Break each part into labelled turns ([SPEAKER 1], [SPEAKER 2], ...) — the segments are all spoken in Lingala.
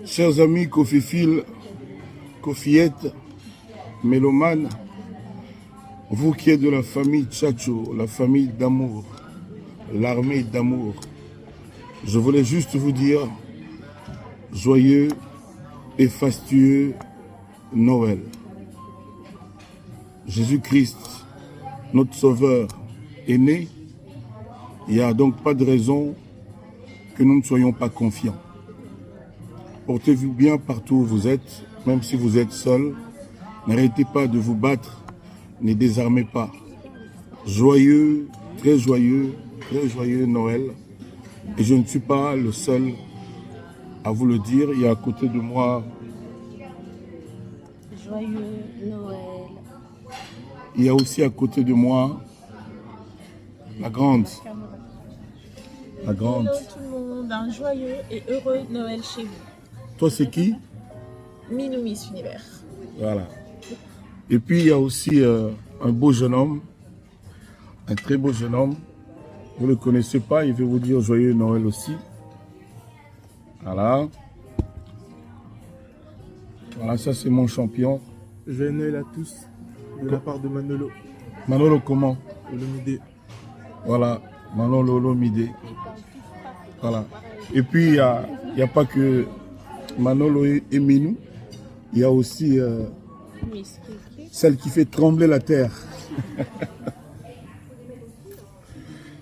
[SPEAKER 1] Chers amis Kofifil, Kofiette, Mélomane, vous qui êtes de la famille Tchatcho, la famille d'amour, l'armée d'amour, je voulais juste vous dire joyeux et fastueux Noël. Jésus-Christ, notre Sauveur, est né. Il n'y a donc pas de raison que nous ne soyons pas confiants. Portez-vous bien partout où vous êtes, même si vous êtes seul. N'arrêtez pas de vous battre, ne désarmez pas. Joyeux Noël. Et je ne suis pas le seul à vous le dire. Il y a à côté de moi...
[SPEAKER 2] Joyeux Noël.
[SPEAKER 1] Il y a aussi à côté de moi la grande. La grande.
[SPEAKER 2] Hello tout le monde, un joyeux et heureux Noël chez vous.
[SPEAKER 1] Toi, c'est qui?
[SPEAKER 2] Minou Miss Univers.
[SPEAKER 1] Voilà. Et puis, il y a aussi un beau jeune homme, un très beau jeune homme. Vous ne le connaissez pas, il veut vous dire joyeux Noël aussi. Voilà. Voilà, ça c'est mon champion.
[SPEAKER 3] Joyeux Noël à tous, de la part de Manolo.
[SPEAKER 1] Manolo comment?
[SPEAKER 3] Olomide.
[SPEAKER 1] Voilà, Manolo Olomide. Voilà. Et puis, il n'y a pas que Manolo et Minou. Il y a aussi celle qui fait trembler la terre.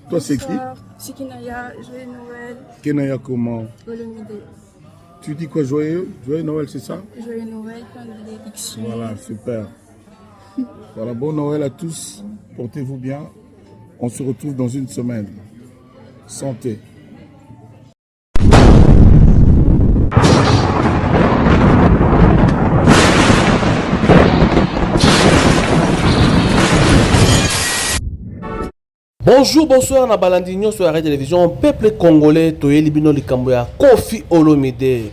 [SPEAKER 1] Toi, c'est qui?
[SPEAKER 4] C'est Kenaya, joyeux Noël.
[SPEAKER 1] Kenaya comment?
[SPEAKER 4] Olomide.
[SPEAKER 1] Tu dis quoi, joyeux? Joyeux Noël, c'est ça?
[SPEAKER 4] Joyeux Noël, plein de bénédictions.
[SPEAKER 1] Voilà, super. Voilà, bon Noël à tous. Portez-vous bien. On se retrouve dans une semaine. Santé.
[SPEAKER 5] Bonjour, bonsoir, na balandinho sur la télévision. Peuple congolais, toyeli bino likambo ya Koffi Olomide.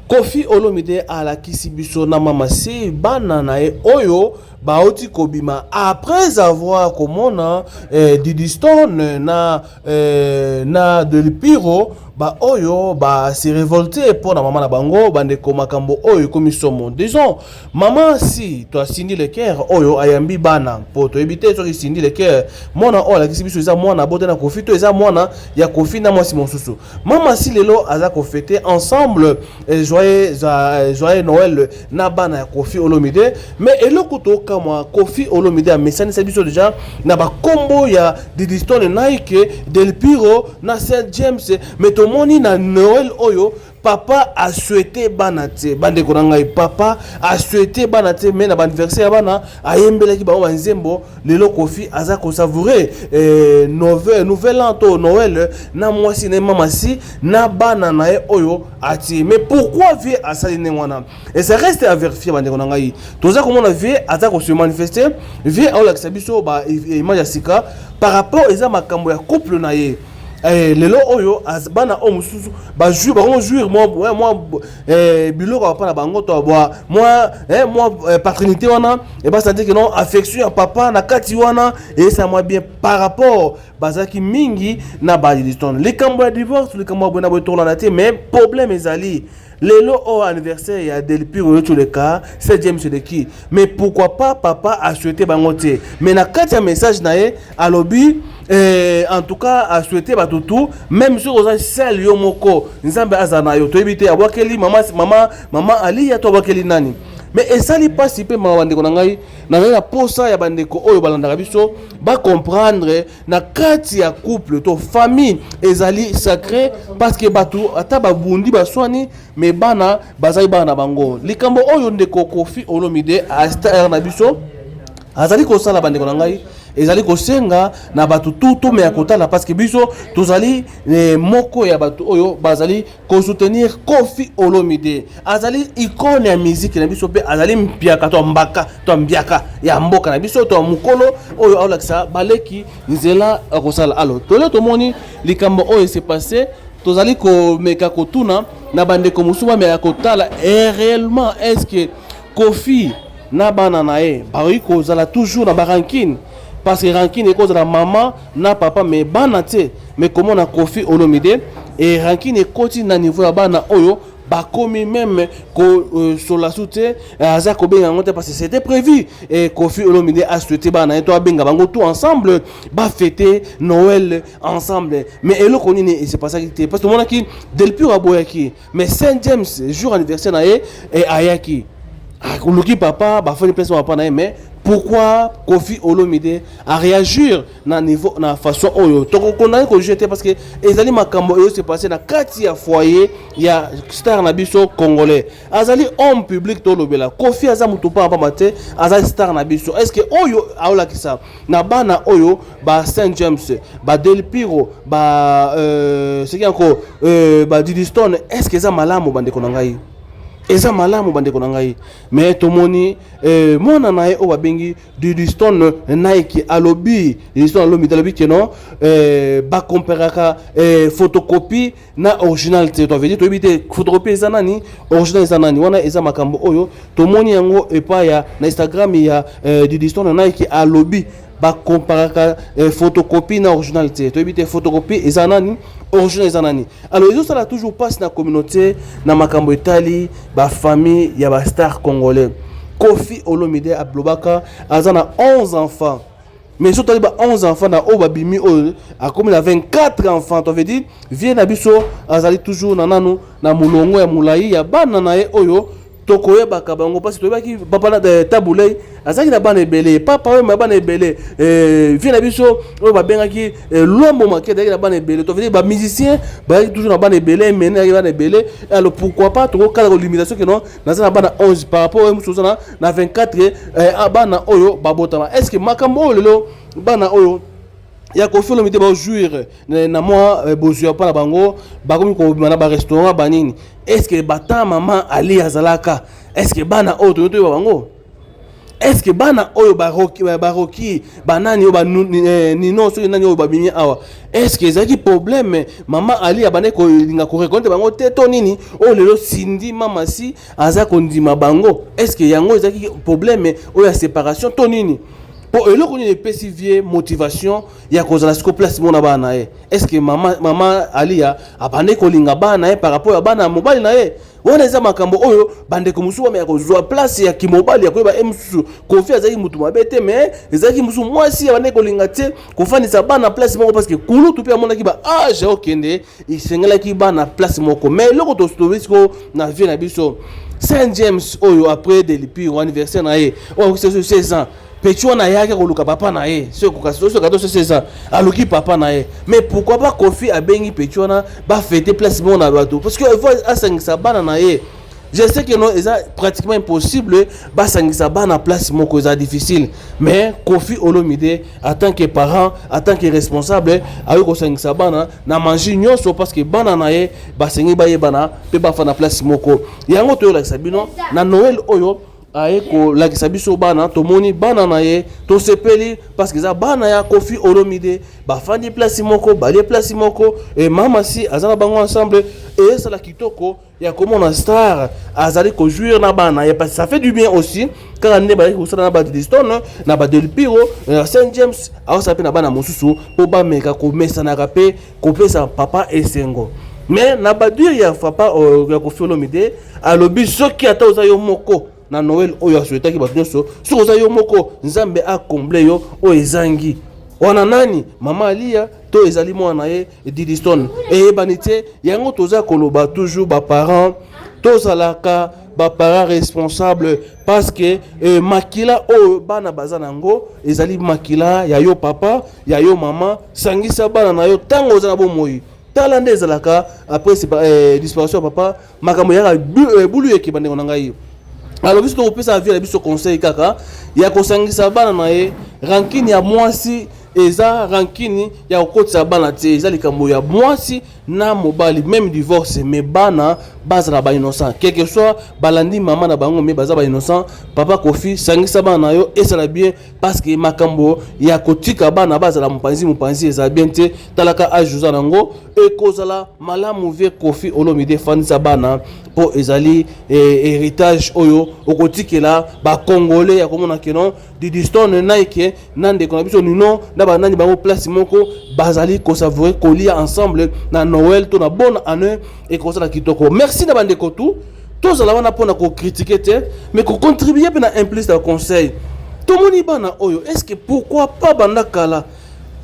[SPEAKER 5] Koffi Olomide à la kisibiso na mamasi bana na e oyo baoti kobima après avoir komona Didi Stone na Del Piro ba oyo ba se révolté pour na maman na bango bande ko makambo oyo komi somo. Disons maman si toi sindi le cœur oyo ayambi bana po to ebité so sindi le cœur mona oyo la kisibiso eza mona bote na Koffi to eza mona ya Koffi na mwasi mosusu. Maman si lelo aza ko fêter ensemble joyeux Noël na bana ya Koffi Olomide mais eloko to kama Koffi Olomide a mesani sa biso déjà na ba combo ya Didi Stone Nike Del Piro na Saint James mais to moni na Noël oyo papa a souhaité banate bande konanga papa a souhaité banate mais na anniversaire bana ayembela ki ba nzembo lelo Koffi aza ko savourer nouvel an to Noël na mwasi na mama si na bana na e oyo ati mais pourquoi vie a saline wana et ça reste à vérifier bande konanga yi toza comment na vie aza ko se manifester vie au la sabiso ba image ya sika par rapport eza makambo ya couple na ye lelo oyo bana o mususu ba jouer ba jouer moi biloko pa na bango to boa moi paternité wana et ba ça dit que non affection ya papa na kati wana et ça moi bien par rapport bazaki mingi na ba Didi les kambo ya divorce les kambo bona bo tourna na te mais problème ezali lelo au anniversaire ya Del Piro yo tous les cas c'est James de qui mais pourquoi pas papa a souhaité bangote mais na kati ya message na ye alobi en tout cas a souhaité batutu même sur aux sel yo moko nzambe azana yo to ebité abwakeli mama ali ya to abwakeli nani mais esali pasi pe mawandeko na ngai na posa ya bandeko oyo balandaka biso ba comprendre na kati ya couple to famille ezali sacré parce que batu ata babundi baswani mais bana bazali bana bango likambo oyo ndeko Koffi Olomide a star na biso azali ko sala bandeko na ngai ezali kosenga na batu tout mais à côté là parce que biso tozali moko ya batu oyo bazali ko soutenir Koffi Olomide azali icône ya musique na biso pe azali mpiaka to mbaka to mbiaka ya mboka na biso to mukolo oyo aolakisa baleki nzela akosala alo tole tomoni likambo oyo s'est passé tozali ko meka kotuna na bande ko musuba me akotala et réellement est-ce que Koffi na bana na e bari ko zala toujours na barankine parce que rancune est cause de la maman na papa mais banate mais comment on a Koffi Olomide et rancune est côté na niveau ya bana oyo bakomi même ko sur la soute aza ko benga ngote parce que c'était prévu et Kofi Olomide a souhaité bana to benga bango tout ensemble ba fêter Noël ensemble mais eloko nini et c'est pas ça qui était parce que mon qui depuis aboyaki mais Saint James jour anniversaire na et ayaki kuluki papa ba faire place papa na mais pourquoi Kofi Olomide a réagir na niveau na façon oyo to ko na ko jeter parce que ezali makambo oyo se passé na kati ya foyer ya star na biso congolais azali homme public to lobela Kofi aza mutu pa mate azali star na biso est-ce que oyo aola kisa na bana oyo ba Saint James ba Del Piro ba c'est qui encore ba Didi Stone est-ce que ça malamu bande ko ngai eza malamu bande ko ngai mais tomoni mona nae o babengi Didi Stone Nike alobi Didi Stone alobi talobi que non ba comparaka photocopie na originalité to veut dire to bité photocopie eza nani original eza nani wana eza makambo oyo tomoni yango epa ya na Instagram ya Didi Stone Nike alobi ba comparaka photocopie na originalité to bité photocopie eza nani original eza nani alors ils ça toujours passe na communauté na makambo etali ba famille ya ba star congolais Kofi Olomide ablobaka azana 11 enfants mais surtout ba 11 enfants na obabimi o a comme la 24 enfants to veut dire vient na biso azali toujours na nanu na mulongo ya mulai ya bana na ye oyo tokoye bakabango parce que tobaki papa na tabulei azaki na bana ebele papa we bana ebele vient na biso o babengaki lombo makede na bana ebele to veut dire ba musicien ba toujours na bana ebele mais na bana ebele alors pourquoi pas toko kala limitation que non na za bana 11 par rapport au muso na 24 bana oyo babotama est-ce que makambo lelo bana oyo ya Kofi Olomide ba jouir na moi bozua pa na bango ba komi ko bimana ba restaurant banini est-ce que bata maman Ali azalaka est-ce que bana oyo to bango est-ce que bana oyo baroki banani oyo nino so nani oyo babimi awa est-ce que ezaki problème maman Ali abane ko linga ko reconte bango te to nini o lelo sindi mama si aza ko ndima bango est-ce que yango ezaki problème oyo ya séparation to nini pour eux qu'on ait pécivier motivation ya cause la sco place mon bana est-ce que maman Alia a bande ko linga bana par rapport à bana mobile na wana za makambo oyo bande ko musu ya ko zo place ya ki mobile ya ko ba emsu Kofi azaki mutu mabete mais ezaki musu mwasi ya bande ko linga te ko fani sa bana place moko parce que kulu tu pe amona ki ba age okende isengela ki bana place moko mais loko to stovisco na vie na biso Saint James oyo après Del Piro anniversaire na o c'est 16 ans Pecho na yake koluka papa na ye ce cadeau c'est ça aluki papa na ye mais pourquoi pas Kofi abengi Pecho na ba fêter place bon na bato parce que il faut asangisa bana na ye je sais que non c'est pratiquement impossible ba sangisa bana place moko c'est difficile mais Kofi Olomide en tant que parent en tant que responsable ayo ko sangisa bana na manger nyonso parce que bana na ye ba sengi ba ye bana pe ba fa na place moko yango to la sabino na Noël oyo aeko la kisabiso bana tomoni bana na ye to sepeli parce que za bana ya Kofi Olomide ba fandi place moko ba les place moko et mama si azana bango ensemble et ça la kitoko ya comment on a star azali ko jouir na bana ya parce que ça fait du bien aussi quand on est ba ko ça na ba Didi Stone na ba Del Piro Saint James a ça pe na bana mosusu po ba meka ko mesa na rapé ko pesa papa esengo mais na ba dire ya papa ya Kofi Olomide alobi soki ata ozayo moko na Noël oyo souhaitaki bato nyonso soko za yo moko nzambe a combler yo o ezangi wana nani mama Alia to ezali mwana ye Didi Stone et banité yango toza koloba toujours ba parents tozalaka ba parents responsables parce que makila o bana bazana ngo ezali makila ya yo papa ya yo mama sangisa bana na yo tango za bo moyi talande ezalaka après disparition papa makambo ya bulu ekibande ngai alors biso to pesa vie biso conseil kaka ya kosangisa bana na ye rankini ya mwasi eza rankini ya kokotisa bana te eza likambo ya mwasi na mobali même divorce mais bana baza na ba innocent quelque soit balandi mama na bango mais baza ba innocent papa Kofi sangisa bana na yo esala bien parce que makambo ya kotika bana baza la mupanzi eza bien te talaka ajuza nango e kozala malamu vie Kofi Olomide fandisa bana po ezali héritage oyo okotikela ba congolais ya komona kenon Didiston naike nande kona biso nino na ba nani bango place moko bazali ko savourer kolia ensemble na Noël to na bonne année et comme ça na kitoko. Merci na bande ko tous ala wana pona ko critiquer te mais ko contribuer na implicite au conseil. Tout moni bana oyo est-ce que pourquoi pas banda kala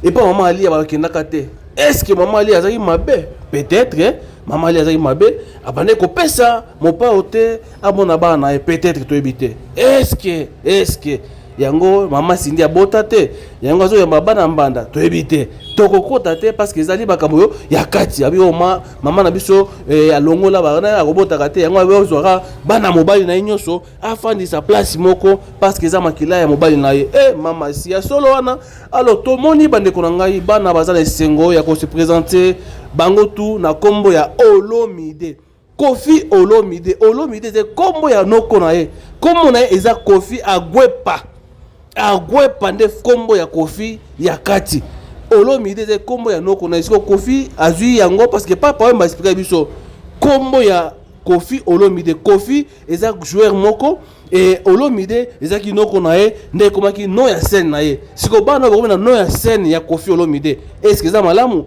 [SPEAKER 5] et pas maman ali ba kendaka te. Est-ce que maman ali azali mabe? Peut-être maman ali azali mabe abane ko pesa mo pa ote abona bana et peut-être to ebité. Est-ce que yango maman sindi abota te yango azo yamba bana mbanda to ebité. To kokota te parce que ezali bakambo yo ya kati abi o maman na biso alongola bana akobota kate yango abe ozwaka bana mobali na nyonso afandi sa place moko parce que za makila ya mobali na ye mama si ya solo wana alors to moni bande ko ngai bana bazala esengo ya ko se présenter bango tu na kombo ya Olomide Kofi Olomide c'est kombo ya noko na ye kombo na ye eza Kofi Agwepa nde kombo ya Kofi ya kati Olomide c'est kombo ya noko na ye Kofi azui yango parce que papa m'a expliqué biso kombo ya Kofi Olomide Kofi eza joueur moko et Olomide eza ki noko na ye nde komaki no ya scène na ye siko bana ba na no ya scène ya Kofi Olomide est-ce que ça malamu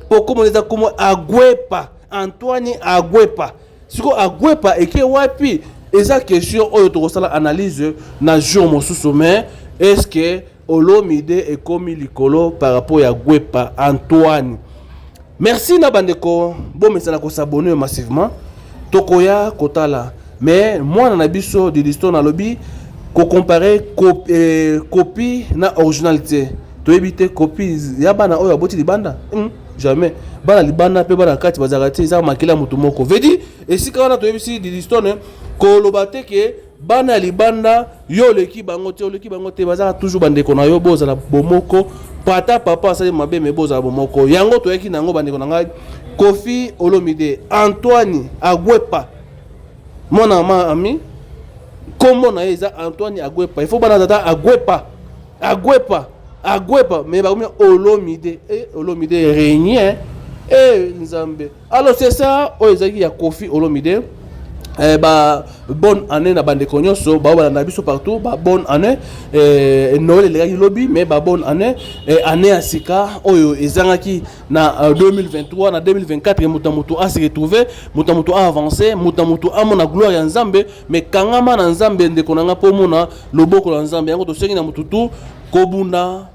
[SPEAKER 5] pour comment eza komo Agwepa Antoine Agwepa siko Agwepa eke wapi eza question oyo to kosala analyse na jour mosusu mais est-ce que Olomide est comme likolo par rapport à Agwepa Antoine. Merci na bandeko bon mais ça na ko s'abonner massivement tokoya kotala mais moi na biso de l'histoire na lobby ko comparer copie na originalité to éviter copie ya bana oyo aboti libanda jamais bana libanda pe bana kati bazakati za makila mutu moko vedi esika wana to ebisi de l'histoire ko lobate ke bana libanda yo leki bango te bazaka toujours bandeko na yo boza la bomoko papa asali mabe me boza la bomoko yango to yeki nango bandeko na ngai Kofi Olomide Antoine Agwepa mon ami comment na eza Antoine Agwepa il faut bana tata Agwepa mais ba Olomide Olomide régnier nzambe alors c'est ça oyezaki ya Kofi Olomide bonne année na bande konyoso ba na biso partout bonne année Noël les lobby mais bonne année année asika oyo ezangaki na 2023 na 2024 mutu a se retrouver mutu a avancé mutu a mona gloire ya nzambe mais kangama na nzambe ndeko nanga po mona loboko la nzambe yango to sengi na mutu tu kobunda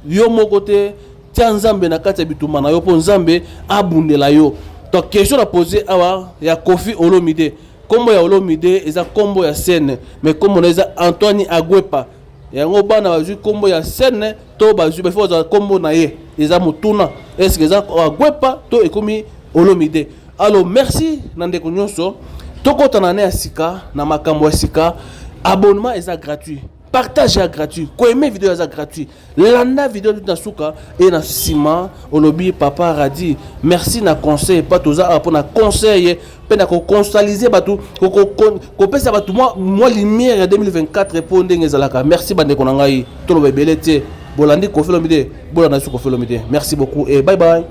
[SPEAKER 5] yo moko te tia nzambe na kati ya bituma na yo po nzambe abundela yo. Donc question à poser awa ya Kofi Olomide kombo ya Olomide eza kombo ya scène mais kombo eza Antoine Agwepa yango bana bazui kombo ya scène to bazui il faut za kombo na ye eza mutuna est-ce que eza Agwepa to ekomi Olomide. Alors merci nandeko nyonso tokota na ne ya sika na makambo ya sika abonnement eza gratuit partage est gratuit. Ko aimer vidéo est gratuit. Landa vidéo tout na suka et na sima olobi papa radi. Merci na conseil pas toza pour na conseil pe na ko constaliser batu ko pesa batu moi lumière 2024 pour ndenge zalaka. Merci bande ko ngai to lo belete bolandi ko fe lomide bolanda su ko fe lomide. Merci beaucoup et bye bye.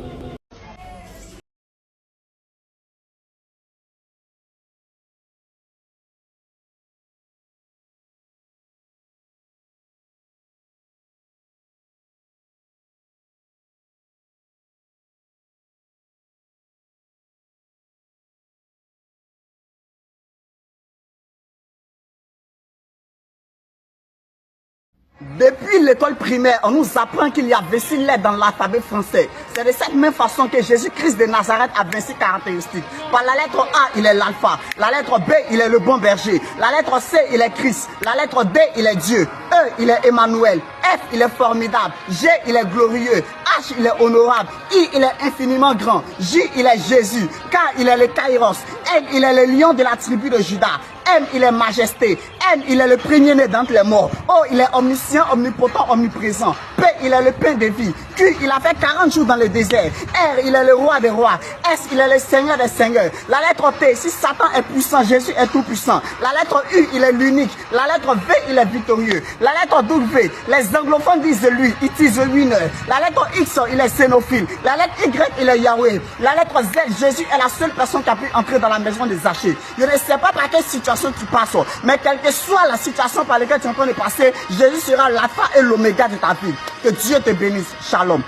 [SPEAKER 6] Depuis l'école primaire, on nous apprend qu'il y a 26 lettres dans l'alphabet français. C'est de cette même façon que Jésus-Christ de Nazareth a 26 caractéristiques. Par la lettre A, il est l'alpha. La lettre B, il est le bon berger. La lettre C, il est Christ. La lettre D, il est Dieu. E, il est Emmanuel. F, il est formidable. G, il est glorieux. H, il est honorable. I, il est infiniment grand. J, il est Jésus. K, il est le Kairos. N, il est le lion de la tribu de Juda. M, il est majesté. N, il est le premier-né d'entre les morts. O, il est omniscient, omnipotent, omniprésent. P, il est le pain de vie. Q, il a fait 40 jours dans le désert. R, il est le roi des rois. S, il est le seigneur des seigneurs. La lettre T, si Satan est puissant, Jésus est tout puissant. La lettre U, il est l'unique. La lettre V, il est victorieux. La La lettre W, les anglophones disent de lui, it is a winner. La lettre X, il est xénophile. La lettre Y, il est Yahweh. La lettre Z, Jésus est la seule personne qui a pu entrer dans la maison des Zachée. Je ne sais pas par quelle situation tu passes, mais quelle que soit la situation par laquelle tu es en train de passer, Jésus sera l'alpha et l'oméga de ta vie. Que Dieu te bénisse. Shalom.